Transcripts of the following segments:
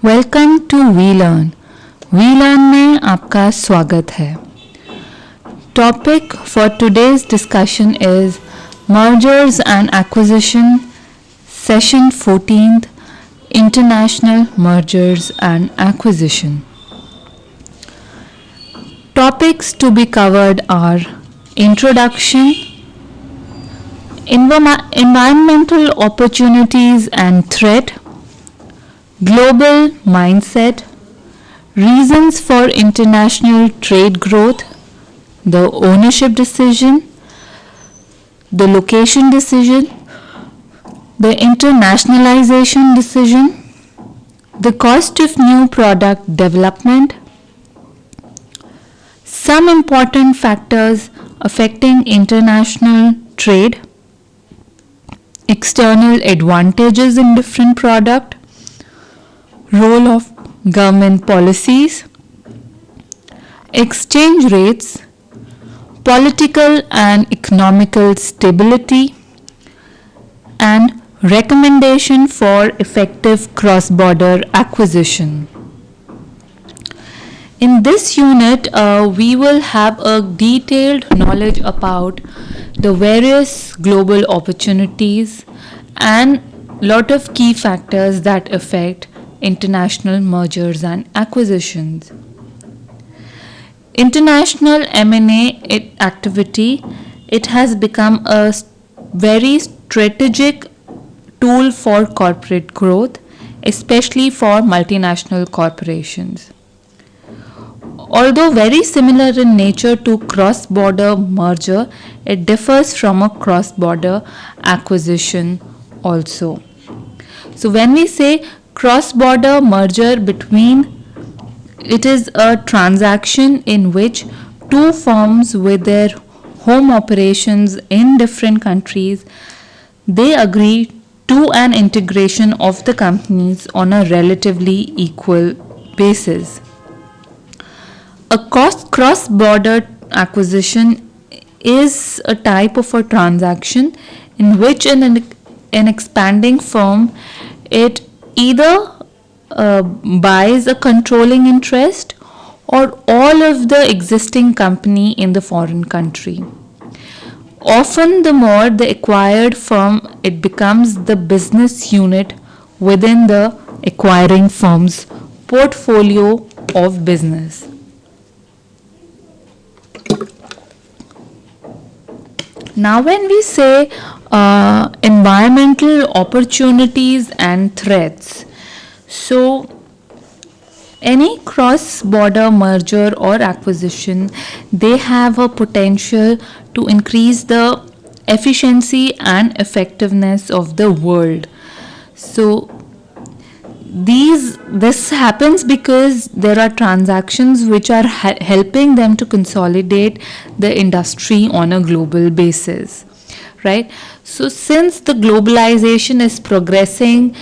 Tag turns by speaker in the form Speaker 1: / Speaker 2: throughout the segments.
Speaker 1: Welcome to we learn. में आपका स्वागत है। Topic for today's discussion is mergers and acquisition, session 14th, international mergers and acquisition. Topics to be covered are introduction, environmental opportunities and threat, global mindset, reasons for international trade growth, the ownership decision, the location decision, the internationalization decision, the cost of new product development, some important factors affecting international trade, external advantages in different product, role of government policies, exchange rates, political and economical stability, and recommendation for effective cross-border acquisition. In this unit, we will have a detailed knowledge about the various global opportunities and lot of key factors that affect international mergers and acquisitions. International M&A activity, it has become a very strategic tool for corporate growth, especially for multinational corporations. Although very similar in nature to cross-border merger, it differs from a cross-border acquisition also. So when we say cross-border merger it is a transaction in which two firms with their home operations in different countries, they agree to an integration of the companies on a relatively equal basis. A cross-border acquisition is a type of a transaction in which an expanding firm, it either buys a controlling interest or all of the existing company in the foreign country. Often the more the acquired firm, it becomes the business unit within the acquiring firm's portfolio of business. Now when we say environmental opportunities and threats, so any cross-border merger or acquisition, they have a potential to increase the efficiency and effectiveness of the world. So this happens because there are transactions which are helping them to consolidate the industry on a global basis, right? So since the globalization is progressing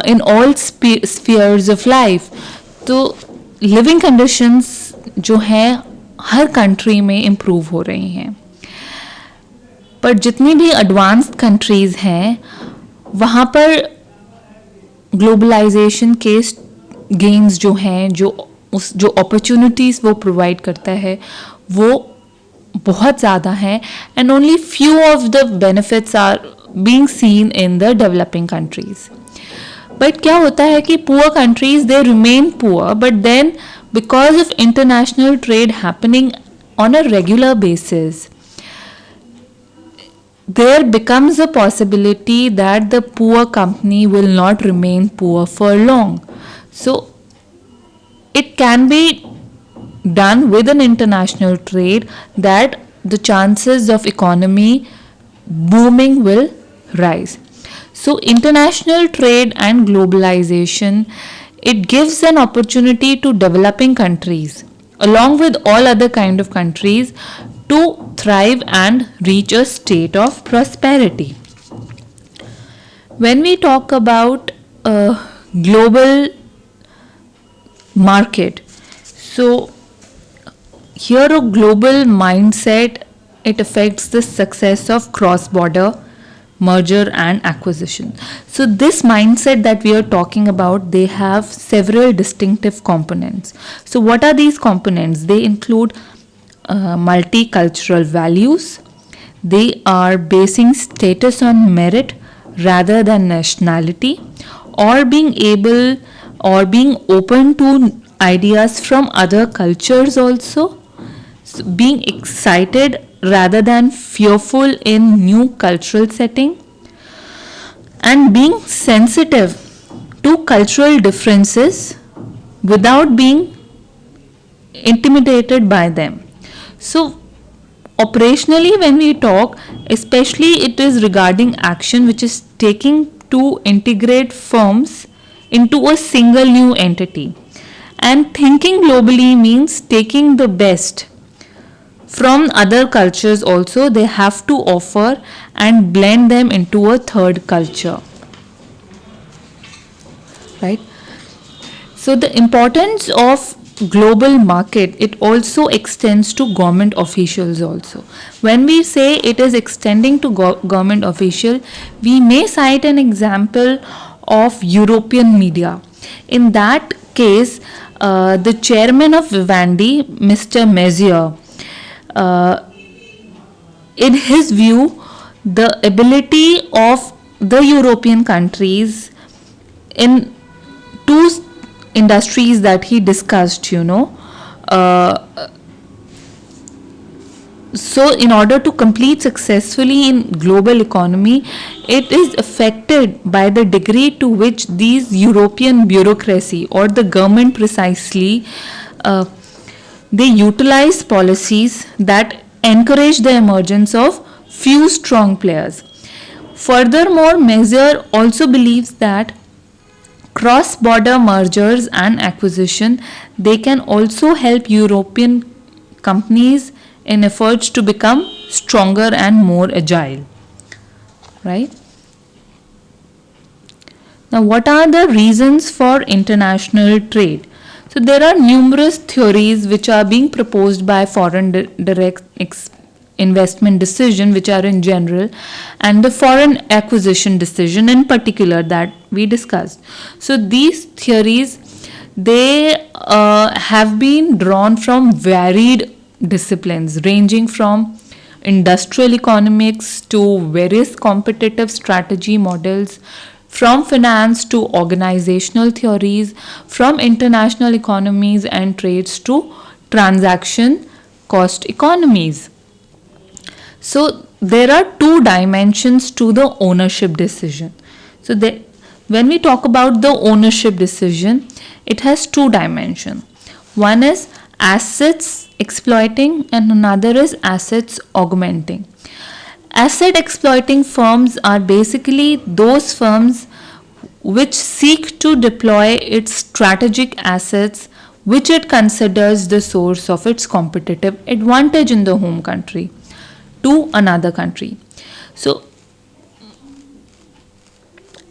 Speaker 1: in all spheres of life, तो living conditions जो हैं हर country में improve हो रही हैं, पर जितनी भी advanced countries हैं वहाँ पर ग्लोबलाइजेशन के गेन्स जो हैं, जो अपॉर्चुनिटीज़ वो प्रोवाइड करता है वो बहुत ज़्यादा हैं, and only few of the benefits are being seen in the developing countries. But क्या होता है कि poor countries they remain poor, but then because of international trade happening on a regular basis, there becomes a possibility that the poor company will not remain poor for long. So it can be done with an international trade that the chances of economy booming will rise. So international trade and globalization, it gives an opportunity to developing countries along with all other kind of countries to thrive and reach a state of prosperity. When we talk about a global market, so here a global mindset, it affects the success of cross-border merger and acquisition. So this mindset that we are talking about, they have several distinctive components. So what are these components? They include multicultural values. They are basing status on merit rather than nationality, or being able or being open to ideas from other cultures also. So being excited rather than fearful in new cultural setting, and being sensitive to cultural differences without being intimidated by them. So operationally, when we talk, especially it is regarding action which is taking to integrate firms into a single new entity. And thinking globally means taking the best from other cultures also, they have to offer and blend them into a third culture. Right? So the importance of global market, it also extends to government officials also. When we say it is extending to government official, we may cite an example of European media. In that case, the chairman of Vivendi, Mr. Messier, in his view, the ability of the European countries in two industries that he discussed, so in order to compete successfully in global economy, it is affected by the degree to which these European bureaucracy or the government precisely they utilize policies that encourage the emergence of few strong players. Furthermore, Messier also believes that cross-border mergers and acquisition, they can also help European companies in efforts to become stronger and more agile. Right? Now, what are the reasons for international trade? So there are numerous theories which are being proposed by foreign direct investment decision, which are in general, and the foreign acquisition decision in particular that we discussed. So these theories, they have been drawn from varied disciplines ranging from industrial economics to various competitive strategy models, from finance to organizational theories, from international economies and trades to transaction cost economies. So there are two dimensions to the ownership decision. So when we talk about the ownership decision, it has two dimensions. One is assets exploiting and another is assets augmenting. Asset exploiting firms are basically those firms which seek to deploy its strategic assets which it considers the source of its competitive advantage in the home country to another country. So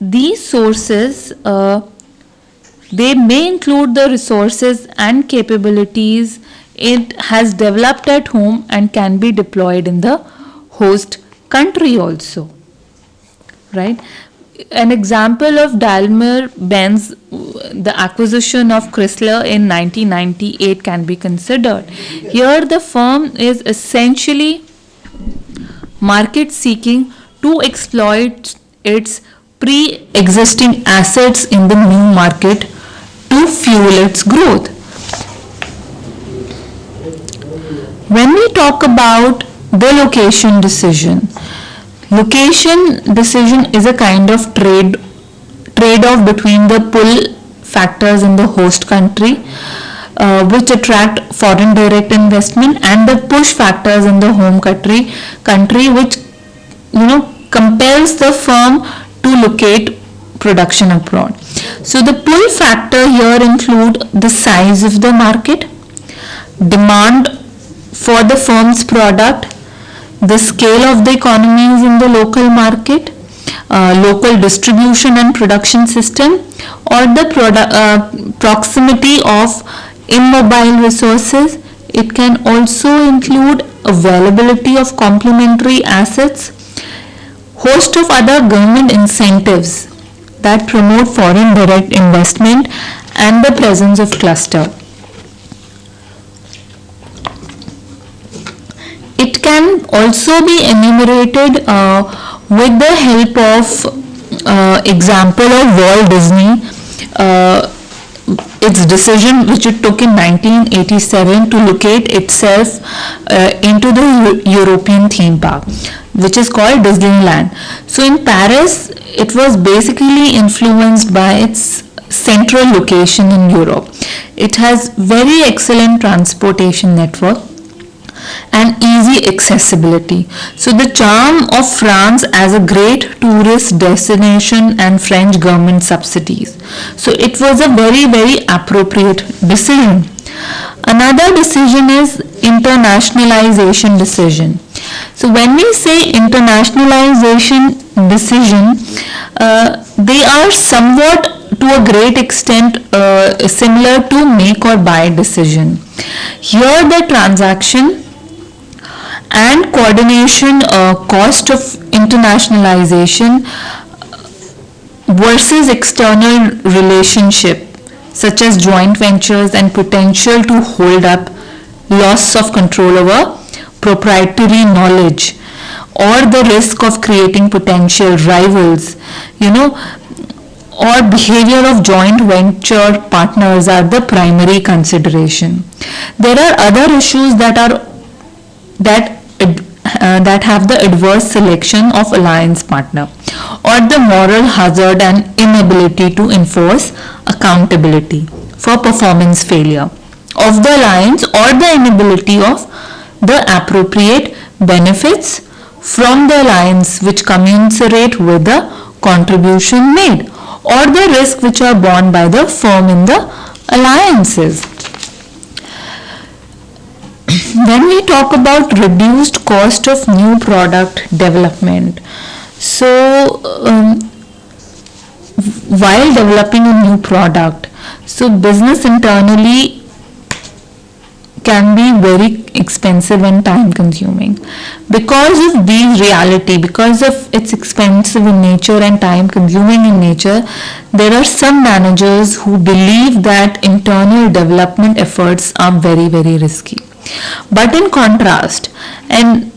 Speaker 1: these sources, they may include the resources and capabilities it has developed at home and can be deployed in the host country also, right? An example of Daimler-Benz, the acquisition of Chrysler in 1998 can be considered. Here the firm is essentially market seeking to exploit its pre-existing assets in the new market to fuel its growth. When we talk about the location decision is a kind of trade-off between the pull factors in the host country which attract foreign direct investment and the push factors in the home country which compels the firm to locate production abroad. So the pull factor here include the size of the market, demand for the firm's product, the scale of the economies in the local market, local distribution and production system, or the proximity of immobile resources. It can also include availability of complementary assets Host of other government incentives that promote foreign direct investment and the presence of cluster. It can also be enumerated with the help of example of Walt Disney, its decision which it took in 1987 to locate itself into the European theme park, which is called Disneyland. So in Paris, it was basically influenced by its central location in Europe. It has very excellent transportation network and easy accessibility. So the charm of France as a great tourist destination and French government subsidies. So it was a very appropriate decision. Another decision is internationalization decision. So when we say internationalization decision, they are somewhat to a great extent similar to make or buy decision. Here the transaction and coordination cost of internationalization versus external relationship such as joint ventures and potential to hold up loss of control over proprietary knowledge or the risk of creating potential rivals, or behavior of joint venture partners are the primary consideration. There are other issues that have the adverse selection of alliance partner or the moral hazard and inability to enforce accountability for performance failure of the alliance or the inability of the appropriate benefits from the alliance which commensurate with the contribution made or the risk which are borne by the firm in the alliances. When we talk about reduced cost of new product development, so while developing a new product, so business internally can be very expensive and time consuming. Because of these reality, because of its expensive in nature and time consuming in nature, there are some managers who believe that internal development efforts are very risky. But in contrast, and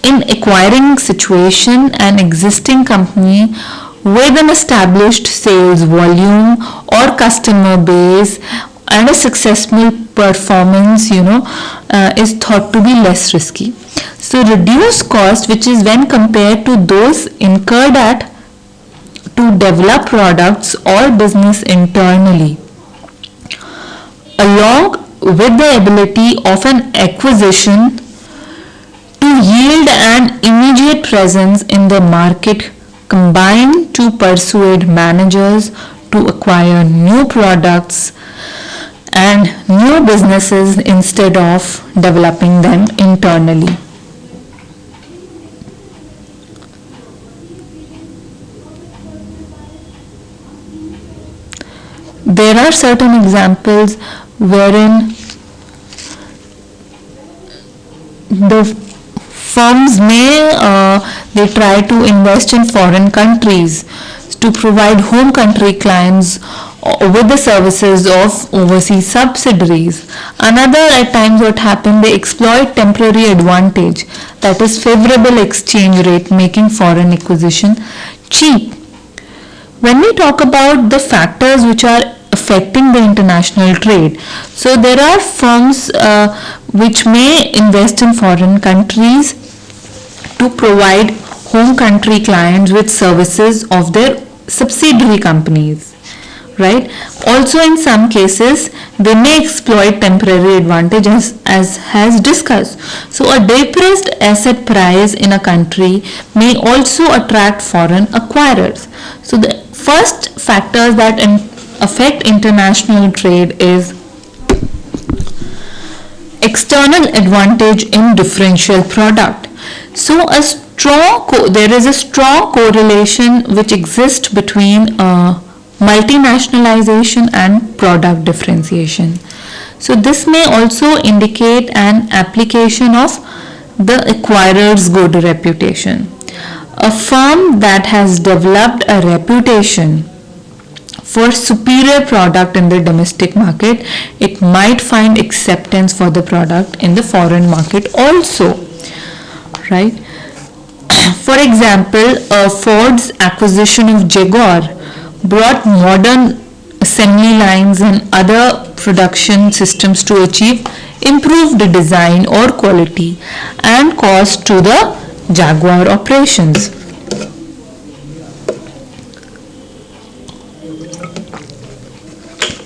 Speaker 1: in acquiring situation an existing company with an established sales volume or customer base and a successful performance, is thought to be less risky. So reduced cost, which is when compared to those incurred to develop products or business internally, along with the ability of an acquisition to yield an immediate presence in the market, combine to persuade managers to acquire new products and new businesses instead of developing them internally. There are certain examples wherein the firms they try to invest in foreign countries to provide home country clients with the services of overseas subsidiaries. Another, at times what happened, they exploit temporary advantage, that is favorable exchange rate, making foreign acquisition cheap. When we talk about the factors which are affecting the international trade, so there are firms which may invest in foreign countries to provide home country clients with services of their subsidiary companies, right? Also in some cases they may exploit temporary advantage as has discussed. So a depressed asset price in a country may also attract foreign acquirers. So the first factors that affect international trade is external advantage in differential product. So there is a strong correlation which exists between multinationalization and product differentiation. So this may also indicate an application of the acquirer's good reputation. A firm that has developed a reputation for superior product in the domestic market, it might find acceptance for the product in the foreign market also, right? For example, Ford's acquisition of Jaguar brought modern assembly lines and other production systems to achieve improved design or quality and cost to the Jaguar operations.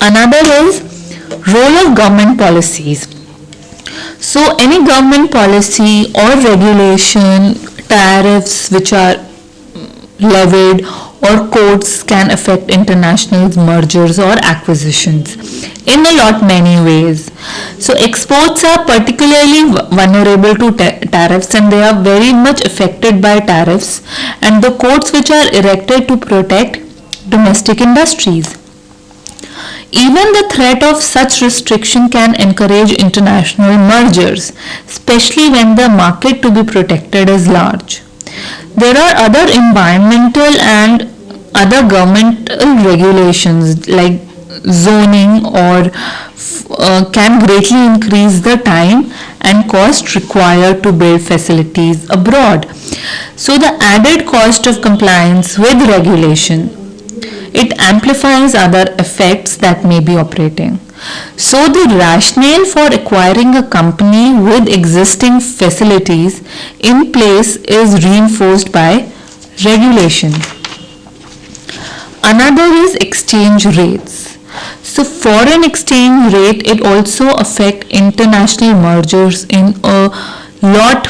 Speaker 1: Another is role of government policies. So any government policy or regulation, tariffs which are levied or codes can affect international mergers or acquisitions in a lot many ways. So exports are particularly vulnerable to tariffs, and they are very much affected by tariffs and the codes which are erected to protect domestic industries. Even the threat of such restriction can encourage international mergers, especially when the market to be protected is large. There are other environmental and other governmental regulations like zoning or can greatly increase the time and cost required to build facilities abroad. So the added cost of compliance with regulation, it amplifies other effects that may be operating. So the rationale for acquiring a company with existing facilities in place is reinforced by regulation. Another is exchange rates. So foreign exchange rate, it also affect international mergers in a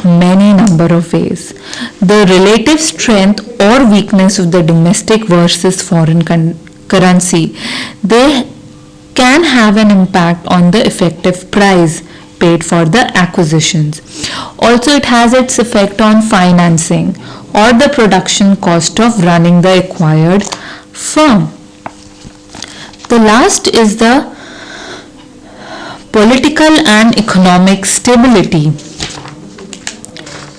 Speaker 1: many number of ways. The relative strength or weakness of the domestic versus foreign currency, they can have an impact on the effective price paid for the acquisitions. Also, it has its effect on financing or the production cost of running the acquired firm. The last is the political and economic stability.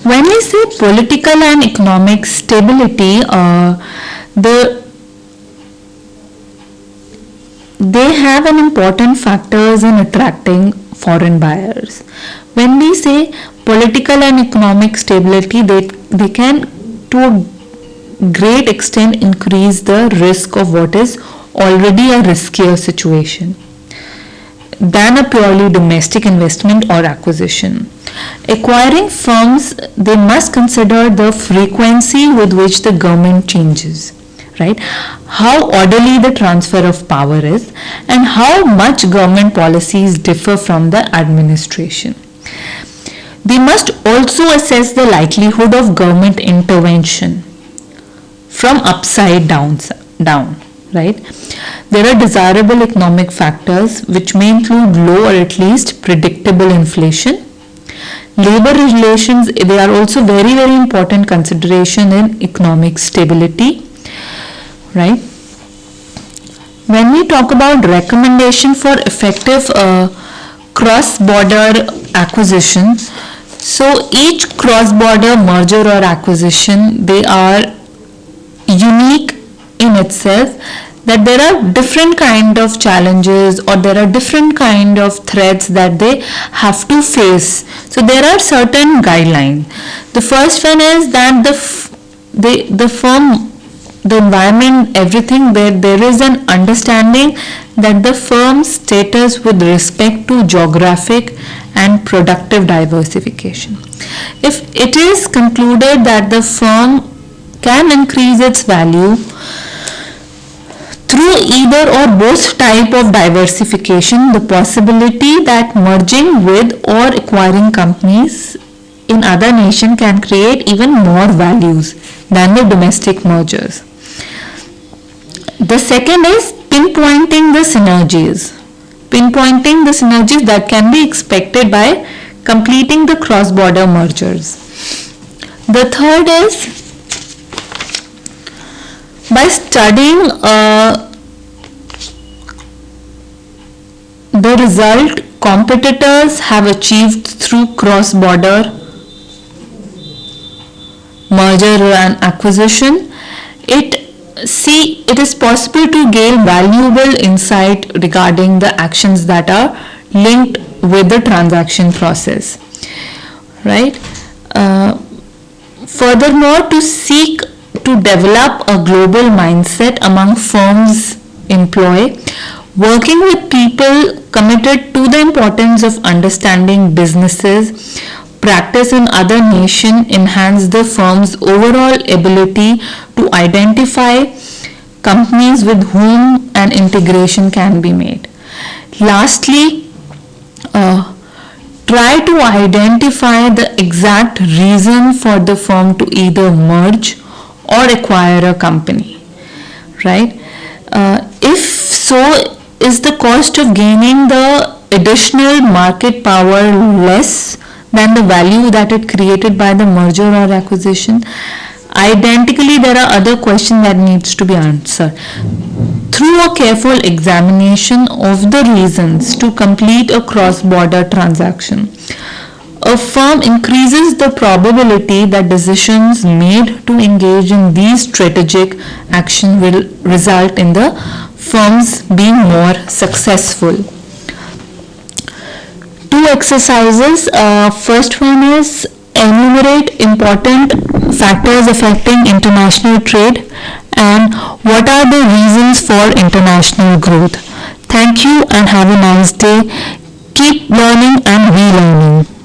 Speaker 1: When we say political and economic stability, they have an important factors in attracting foreign buyers. When we say political and economic stability, they can to a great extent increase the risk of what is already a riskier situation than a purely domestic investment or acquisition. Acquiring firms, they must consider the frequency with which the government changes, right? How orderly the transfer of power is and how much government policies differ from the administration. They must also assess the likelihood of government intervention from upside down, right? There are desirable economic factors which may include low or at least predictable inflation. Labor relations, they are also very important consideration in economic stability, right? When we talk about recommendation for effective cross-border acquisition, so each cross-border merger or acquisition, they are unique in itself, that there are different kind of challenges or there are different kind of threats that they have to face. So there are certain guidelines. The first one is that the firm, the environment, everything, there is an understanding that the firm's status with respect to geographic and productive diversification. If it is concluded that the firm can increase its value through either or both type of diversification, the possibility that merging with or acquiring companies in other nation can create even more values than the domestic mergers. The second is pinpointing the synergies. Pinpointing the synergies that can be expected by completing the cross-border mergers. The third is by studying the result competitors have achieved through cross-border mergers merger and acquisition, it is possible to gain valuable insight regarding the actions that are linked with the transaction process, right? Furthermore, to seek to develop a global mindset among firms employ, working with people committed to the importance of understanding businesses practice in other nations enhance the firm's overall ability to identify companies with whom an integration can be made. Lastly, try to identify the exact reason for the firm to either merge or acquire a company, right? If so, is the cost of gaining the additional market power less than the value that it created by the merger or acquisition? Identically, there are other questions that needs to be answered. Through a careful examination of the reasons to complete a cross-border transaction, a firm increases the probability that decisions made to engage in these strategic action will result in the firms being more successful. Two exercises. First one is enumerate important factors affecting international trade and what are the reasons for international growth. Thank you and have a nice day. Keep learning and relearning.